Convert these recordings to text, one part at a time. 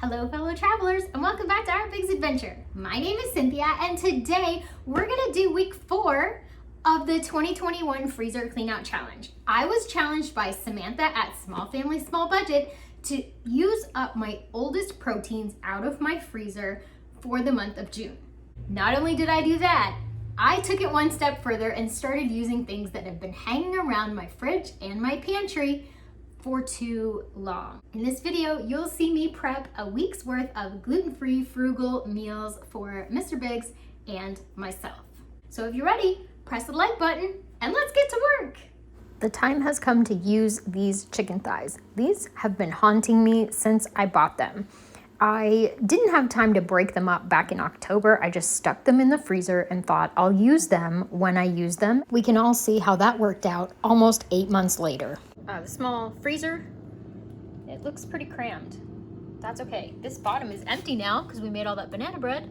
Hello fellow travelers and welcome back to our Big's Adventure. My name is Cynthia and today we're gonna do week 4 of the 2021 Freezer Cleanout Challenge. I was challenged by Samantha at Small Family Small Budget to use up my oldest proteins out of my freezer for the month of June. Not only did I do that, I took it one step further and started using things that have been hanging around my fridge and my pantry for too long. In this video, you'll see me prep a week's worth of gluten-free frugal meals for Mr. Biggs and myself. So if you're ready, press the like button and let's get to work. The time has come to use these chicken thighs. These have been haunting me since I bought them. I didn't have time to break them up back in October. I just stuck them in the freezer and thought I'll use them when I use them. We can all see how that worked out almost 8 months later. The small freezer, it looks pretty crammed. That's okay. This bottom is empty now because we made all that banana bread.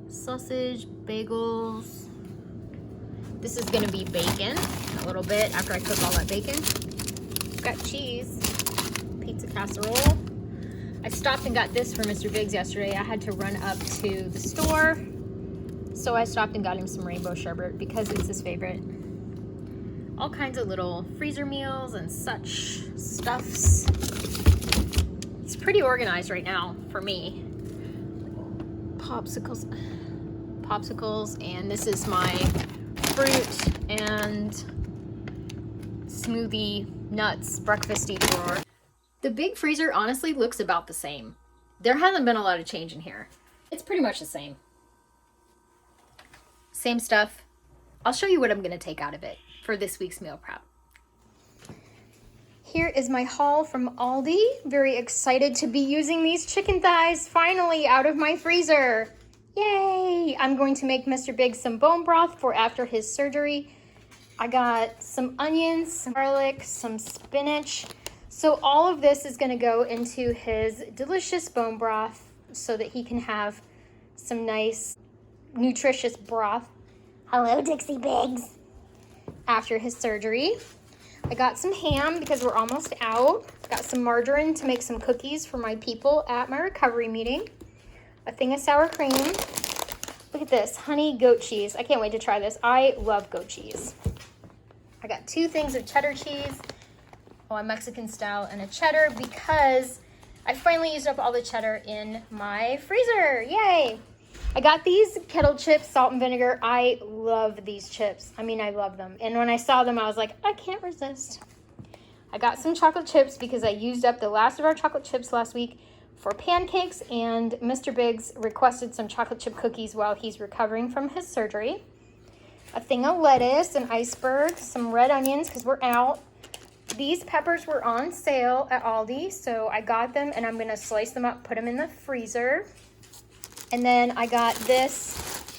Sausage, bagels. This is gonna be bacon a little bit after I cook all that bacon. Got cheese, pizza casserole. I stopped and got this for Mr. Biggs yesterday. I had to run up to the store, so I stopped and got him some rainbow sherbet because it's his favorite. All kinds of little freezer meals and such stuffs. It's pretty organized right now for me. Popsicles, and this is my fruit and smoothie nuts breakfasty drawer. The big freezer honestly looks about the same. There hasn't been a lot of change in here. It's pretty much the same. Same stuff. I'll show you what I'm gonna take out of it for this week's meal prep. Here is my haul from Aldi. Very excited to be using these chicken thighs finally out of my freezer. Yay! I'm going to make Mr. Biggs some bone broth for after his surgery. I got some onions, some garlic, some spinach. So all of this is gonna go into his delicious bone broth so that he can have some nice, nutritious broth. Hello, Dixie Biggs. After his surgery. I got some ham because we're almost out. Got some margarine to make some cookies for my people at my recovery meeting. A thing of sour cream. Look at this, honey goat cheese. I can't wait to try this. I love goat cheese. I got 2 things of cheddar cheese, a Mexican style and a cheddar because I finally used up all the cheddar in my freezer. Yay! I got these kettle chips, salt and vinegar. I love these chips. I mean, I love them. And when I saw them, I was like, I can't resist. I got some chocolate chips because I used up the last of our chocolate chips last week for pancakes, and Mr. Biggs requested some chocolate chip cookies while he's recovering from his surgery. A thing of lettuce, an iceberg, some red onions because we're out. These peppers were on sale at Aldi, so I got them and I'm gonna slice them up, put them in the freezer. And then I got this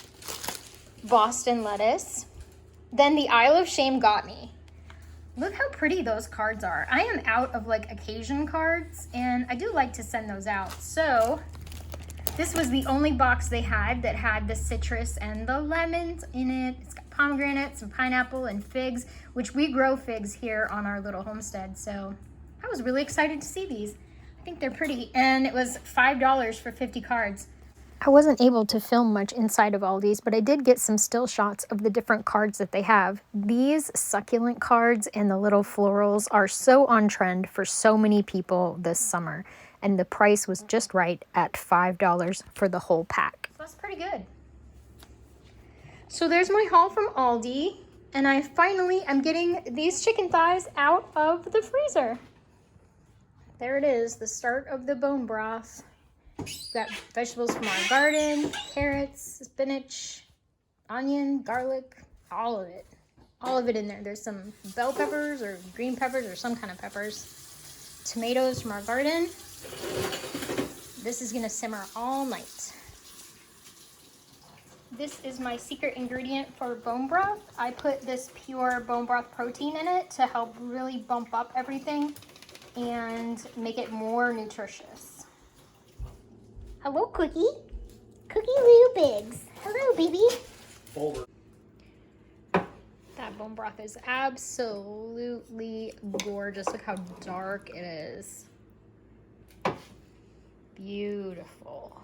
Boston lettuce. Then the Isle of Shame got me. Look how pretty those cards are. I am out of like occasion cards and I do like to send those out. So this was the only box they had that had the citrus and the lemons in it. It's got pomegranate, some pineapple and figs, which we grow figs here on our little homestead. So I was really excited to see these. I think they're pretty. And it was $5 for 50 cards. I wasn't able to film much inside of Aldi's, but I did get some still shots of the different cards that they have. These succulent cards and the little florals are so on trend for so many people this summer, and the price was just right at $5 for the whole pack. So that's pretty good. So there's my haul from Aldi, and I finally am getting these chicken thighs out of the freezer. There it is, the start of the bone broth. Got vegetables from our garden, carrots, spinach, onion, garlic, all of it. All of it in there. There's some bell peppers or green peppers or some kind of peppers. Tomatoes from our garden. This is gonna simmer all night. This is my secret ingredient for bone broth. I put this pure bone broth protein in it to help really bump up everything and make it more nutritious. Hello, Cookie. Cookie Little Biggs. Hello, baby. Over. That bone broth is absolutely gorgeous. Look how dark it is. Beautiful.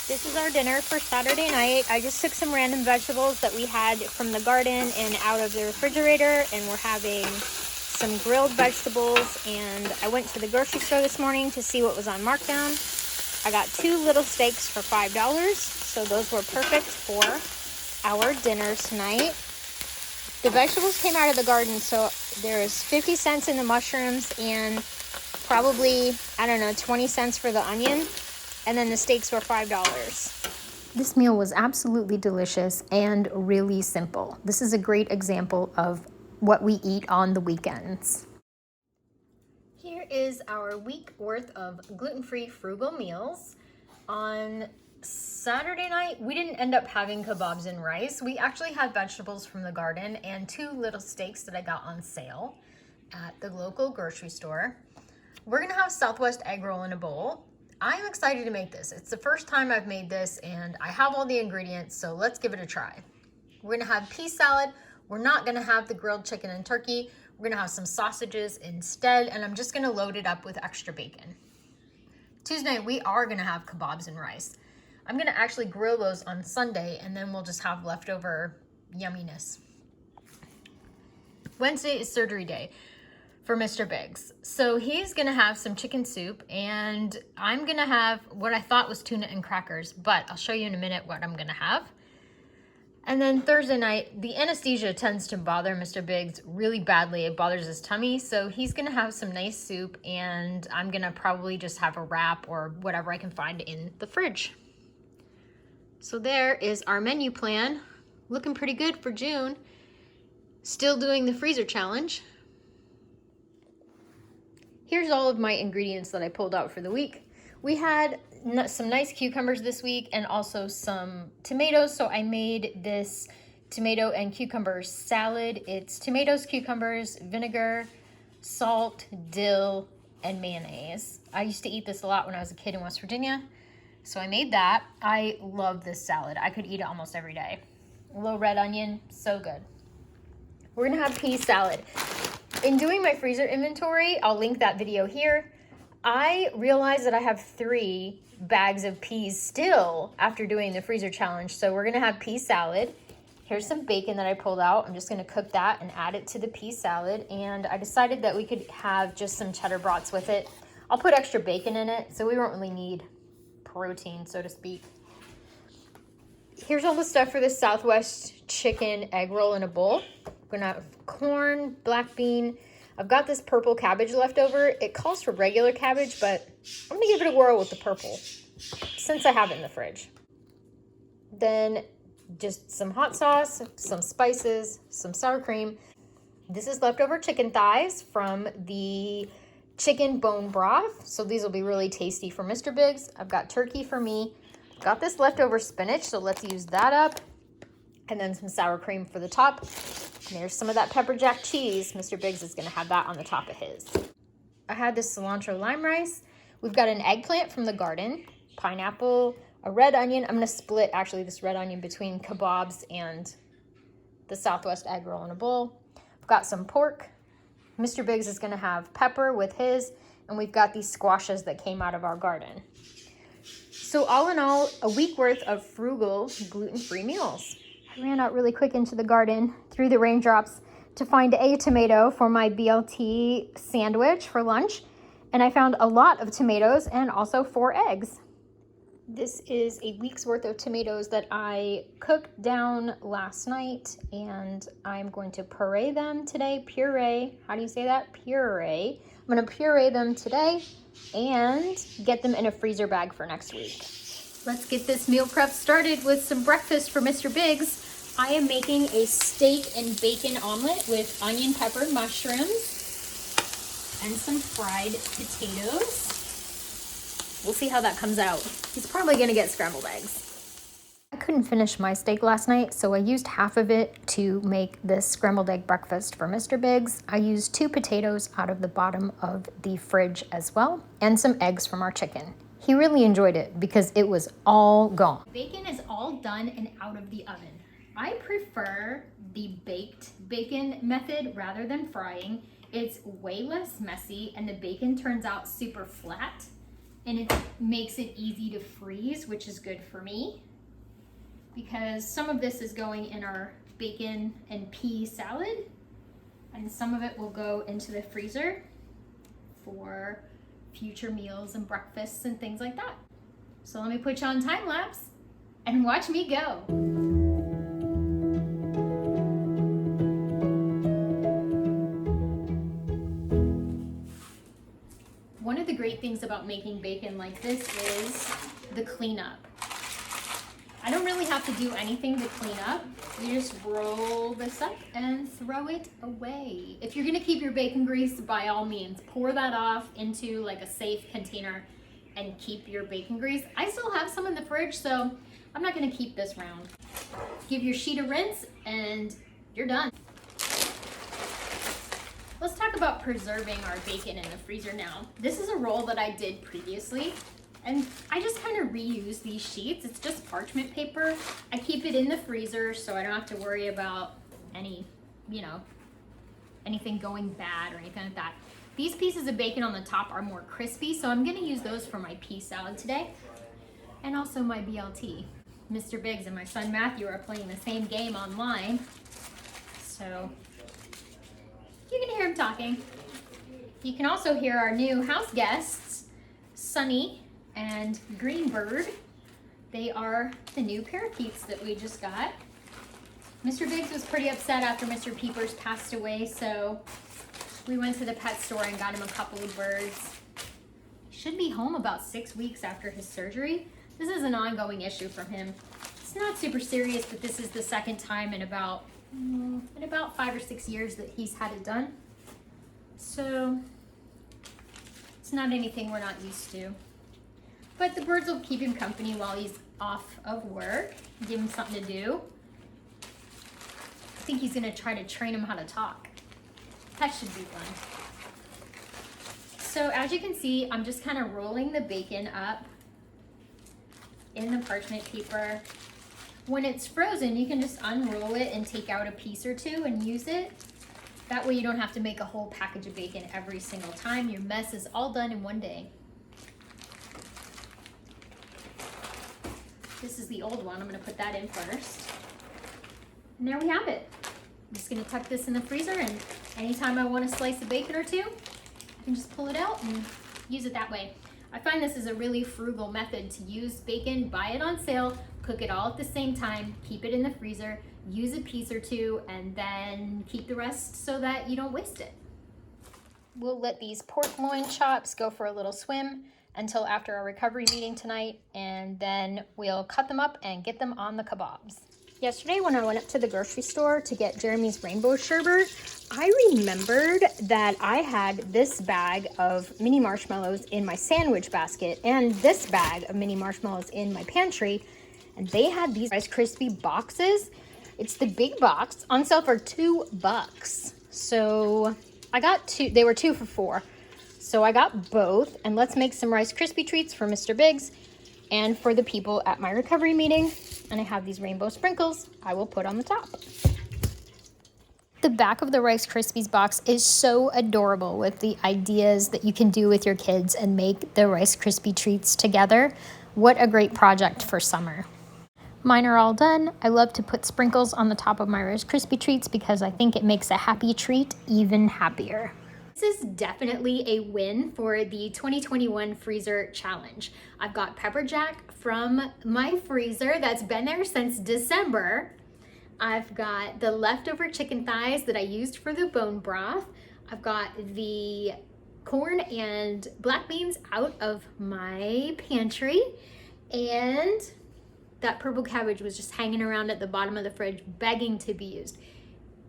This is our dinner for Saturday night. I just took some random vegetables that we had from the garden and out of the refrigerator, and we're having some grilled vegetables. And I went to the grocery store this morning to see what was on markdown. I got 2 little steaks for $5, so those were perfect for our dinner tonight. The vegetables came out of the garden, so there's 50 cents in the mushrooms and probably, I don't know, 20 cents for the onion. And then the steaks were $5. This meal was absolutely delicious and really simple. This is a great example of what we eat on the weekends. Here is our week worth of gluten-free frugal meals. On Saturday night, we didn't end up having kebabs and rice. We actually had vegetables from the garden and 2 little steaks that I got on sale at the local grocery store. We're gonna have Southwest egg roll in a bowl. I'm excited to make this. It's the first time I've made this and I have all the ingredients, so let's give it a try. We're gonna have pea salad. We're not gonna have the grilled chicken and turkey. We're gonna have some sausages instead, and I'm just gonna load it up with extra bacon. Tuesday, we are gonna have kebabs and rice. I'm gonna actually grill those on Sunday, and then we'll just have leftover yumminess. Wednesday is surgery day for Mr. Biggs. So he's gonna have some chicken soup, and I'm gonna have what I thought was tuna and crackers, but I'll show you in a minute what I'm gonna have. And then Thursday night, the anesthesia tends to bother Mr. Biggs really badly. It bothers his tummy, so he's gonna have some nice soup, and I'm gonna probably just have a wrap or whatever I can find in the fridge. So there is our menu plan. Looking pretty good for June. Still doing the freezer challenge. Here's all of my ingredients that I pulled out for the week. We had some nice cucumbers this week and also some tomatoes, so I made this tomato and cucumber salad. It's tomatoes, cucumbers, vinegar, salt, dill, and mayonnaise. I used to eat this a lot when I was a kid in West Virginia, so I made that. I love this salad. I could eat it almost every day. A little red onion, so good. We're gonna have pea salad. In doing my freezer inventory, I'll link that video here. I realized that I have 3 bags of peas still after doing the freezer challenge. So we're gonna have pea salad. Here's some bacon that I pulled out. I'm just gonna cook that and add it to the pea salad. And I decided that we could have just some cheddar brats with it. I'll put extra bacon in it, so we won't really need protein, so to speak. Here's all the stuff for the Southwest chicken egg roll in a bowl. We're gonna have corn, black bean. I've got this purple cabbage left over. It calls for regular cabbage, but I'm gonna give it a whirl with the purple since I have it in the fridge. Then just some hot sauce, some spices, some sour cream. This is leftover chicken thighs from the chicken bone broth. So these will be really tasty for Mr. Biggs. I've got turkey for me. Got this leftover spinach, so let's use that up. And then some sour cream for the top. And there's some of that pepper jack cheese. Mr. Biggs is gonna have that on the top of his. I had this cilantro lime rice. We've got an eggplant from the garden, pineapple, a red onion. I'm gonna split actually this red onion between kebabs and the Southwest egg roll in a bowl. I've got some pork. Mr. Biggs is gonna have pepper with his, and we've got these squashes that came out of our garden. So all in all, a week worth of frugal gluten-free meals. I ran out really quick into the garden through the raindrops to find a tomato for my BLT sandwich for lunch. And I found a lot of tomatoes and also 4 eggs. This is a week's worth of tomatoes that I cooked down last night, and I'm going to puree them today. Puree, how do you say that? Puree. I'm gonna puree them today and get them in a freezer bag for next week. Let's get this meal prep started with some breakfast for Mr. Biggs. I am making a steak and bacon omelet with onion, pepper, mushrooms, and some fried potatoes. We'll see how that comes out. He's probably gonna get scrambled eggs. I couldn't finish my steak last night, so I used half of it to make this scrambled egg breakfast for Mr. Biggs. I used 2 potatoes out of the bottom of the fridge as well, and some eggs from our chicken. He really enjoyed it because it was all gone. Bacon is all done and out of the oven. I prefer the baked bacon method rather than frying. It's way less messy and the bacon turns out super flat and it makes it easy to freeze, which is good for me because some of this is going in our bacon and pea salad and some of it will go into the freezer for future meals and breakfasts and things like that. So let me put you on time lapse and watch me go. One of the great things about making bacon like this is the cleanup. I don't really have to do anything to clean up. You just roll this up and throw it away. If you're gonna keep your bacon grease, by all means, pour that off into like a safe container and keep your bacon grease. I still have some in the fridge, so I'm not gonna keep this round. Give your sheet a rinse and you're done. Let's talk about preserving our bacon in the freezer now. This is a roll that I did previously, and I just kind of reuse these sheets. It's just parchment paper. I keep it in the freezer so I don't have to worry about any, anything going bad or anything like that. These pieces of bacon on the top are more crispy, so I'm gonna use those for my pea salad today, and also my BLT. Mr. Biggs and my son Matthew are playing the same game online, so you can hear him talking. You can also hear our new house guests, Sunny and Greenbird. They are the new parakeets that we just got. Mr. Biggs was pretty upset after Mr. Peepers passed away, so we went to the pet store and got him a couple of birds. He should be home about 6 weeks after his surgery. This is an ongoing issue for him. It's not super serious, but this is the second time in about 5 or 6 years that he's had it done. So it's not anything we're not used to. But the birds will keep him company while he's off of work, give him something to do. I think he's gonna try to train him how to talk. That should be fun. So as you can see, I'm just kind of rolling the bacon up in the parchment paper. When it's frozen, you can just unroll it and take out a piece or two and use it. That way you don't have to make a whole package of bacon every single time. Your mess is all done in one day. This is the old one. I'm gonna put that in first. And there we have it. I'm just gonna tuck this in the freezer, and anytime I want to slice a bacon or two, I can just pull it out and use it that way. I find this is a really frugal method to use bacon, buy it on sale, cook it all at the same time, keep it in the freezer, use a piece or two, and then keep the rest so that you don't waste it. We'll let these pork loin chops go for a little swim until after our recovery meeting tonight, and then we'll cut them up and get them on the kebabs. Yesterday when I went up to the grocery store to get Jeremy's rainbow sherbet, I remembered that I had this bag of mini marshmallows in my sandwich basket and this bag of mini marshmallows in my pantry, and they had these Rice Krispie boxes. It's the big box on sale for $2. So I got two, they were 2 for $4. So I got both, and let's make some Rice Krispie treats for Mr. Biggs and for the people at my recovery meeting. And I have these rainbow sprinkles I will put on the top. The back of the Rice Krispies box is so adorable with the ideas that you can do with your kids and make the Rice Krispie treats together. What a great project for summer. Mine are all done. I love to put sprinkles on the top of my Rice Krispie treats because I think it makes a happy treat even happier. This is definitely a win for the 2021 freezer challenge. I've got pepper jack from my freezer that's been there since December. I've got the leftover chicken thighs that I used for the bone broth. I've got the corn and black beans out of my pantry, and that purple cabbage was just hanging around at the bottom of the fridge begging to be used.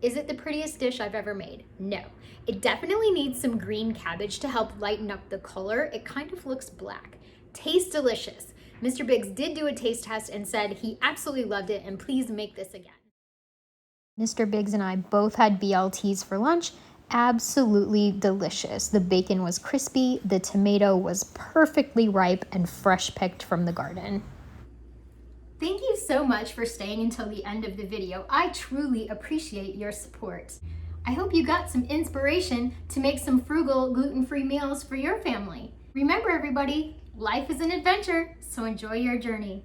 Is it the prettiest dish I've ever made? No. It definitely needs some green cabbage to help lighten up the color. It kind of looks black. Tastes delicious. Mr. Biggs did do a taste test and said he absolutely loved it, and please make this again. Mr. Biggs and I both had BLTs for lunch. Absolutely delicious. The bacon was crispy, the tomato was perfectly ripe and fresh picked from the garden. Thank you so much for staying until the end of the video. I truly appreciate your support. I hope you got some inspiration to make some frugal, gluten-free meals for your family. Remember everybody, life is an adventure, so enjoy your journey.